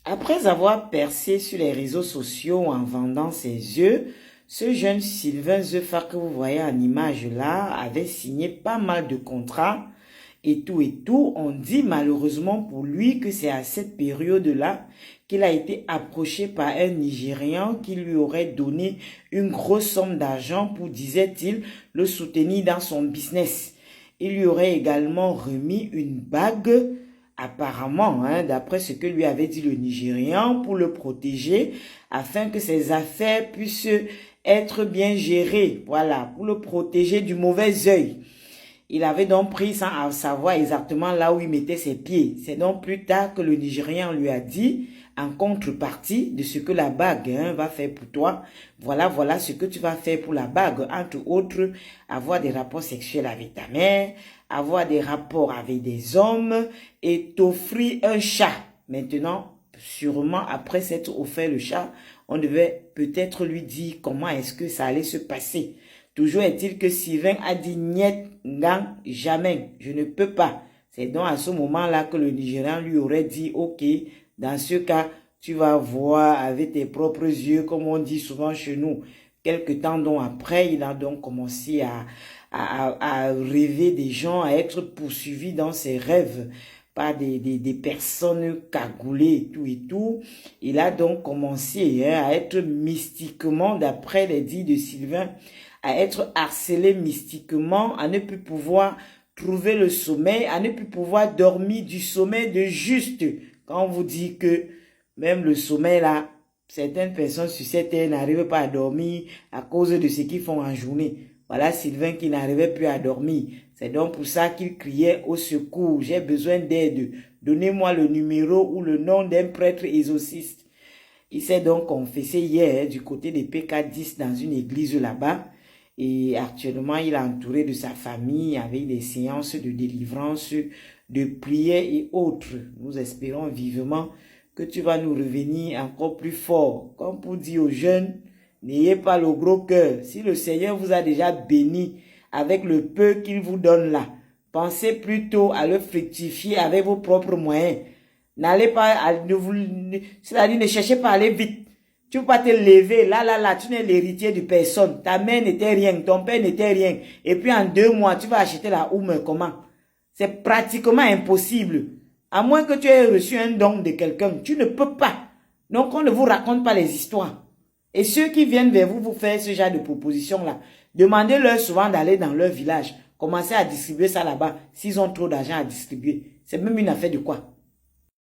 Après avoir percé sur les réseaux sociaux en vendant ses œufs, ce jeune Sylvain Zefa que vous voyez en image là avait signé pas mal de contrats et tout et tout. On dit malheureusement pour lui que c'est à cette période-là qu'il a été approché par un Nigérian qui lui aurait donné une grosse somme d'argent pour, disait-il, le soutenir dans son business. Il lui aurait également remis une bague, apparemment, d'après ce que lui avait dit le Nigérian, pour le protéger, afin que ses affaires puissent être bien gérées, voilà, pour le protéger du mauvais œil. Il avait donc pris sans savoir exactement là où il mettait ses pieds. C'est donc plus tard que le Nigérian lui a dit, en contrepartie de ce que la bague va faire pour toi, voilà ce que tu vas faire pour la bague. Entre autres, avoir des rapports sexuels avec ta mère, avoir des rapports avec des hommes et t'offrir un chat. Maintenant, sûrement après s'être offert le chat, on devait peut-être lui dire comment est-ce que ça allait se passer. Toujours est-il que Sylvain a dit niet, gang, jamais, je ne peux pas. C'est donc à ce moment-là que le Nigérian lui aurait dit, ok, dans ce cas, tu vas voir avec tes propres yeux, comme on dit souvent chez nous. Quelque temps donc après, il a donc commencé à rêver des gens, à être poursuivi dans ses rêves par des personnes cagoulées et tout. Il a donc commencé à être mystiquement, d'après les dits de Sylvain, à être harcelé mystiquement, à ne plus pouvoir trouver le sommeil, à ne plus pouvoir dormir du sommeil de juste. Quand on vous dit que même le sommeil là, certaines personnes sur cette terre n'arrivent pas à dormir à cause de ce qu'ils font en journée. Voilà Sylvain qui n'arrivait plus à dormir. C'est donc pour ça qu'il criait au secours. J'ai besoin d'aide. Donnez-moi le numéro ou le nom d'un prêtre exorciste. Il s'est donc confessé hier du côté des PK10 dans une église là-bas. Et actuellement, il est entouré de sa famille avec des séances de délivrance, de prières et autres. Nous espérons vivement que tu vas nous revenir encore plus fort. Comme pour dire aux jeunes, n'ayez pas le gros cœur. Si le Seigneur vous a déjà béni avec le peu qu'il vous donne là, pensez plutôt à le fructifier avec vos propres moyens. N'allez pas, c'est-à-dire ne cherchez pas à aller vite. Tu ne peux pas te lever, là, tu n'es l'héritier de personne. Ta mère n'était rien, ton père n'était rien. Et puis en 2 mois, tu vas acheter la houme comment? C'est pratiquement impossible. À moins que tu aies reçu un don de quelqu'un, tu ne peux pas. Donc on ne vous raconte pas les histoires. Et ceux qui viennent vers vous faire ce genre de propositions-là, demandez-leur souvent d'aller dans leur village. Commencez à distribuer ça là-bas, s'ils ont trop d'argent à distribuer. C'est même une affaire de quoi?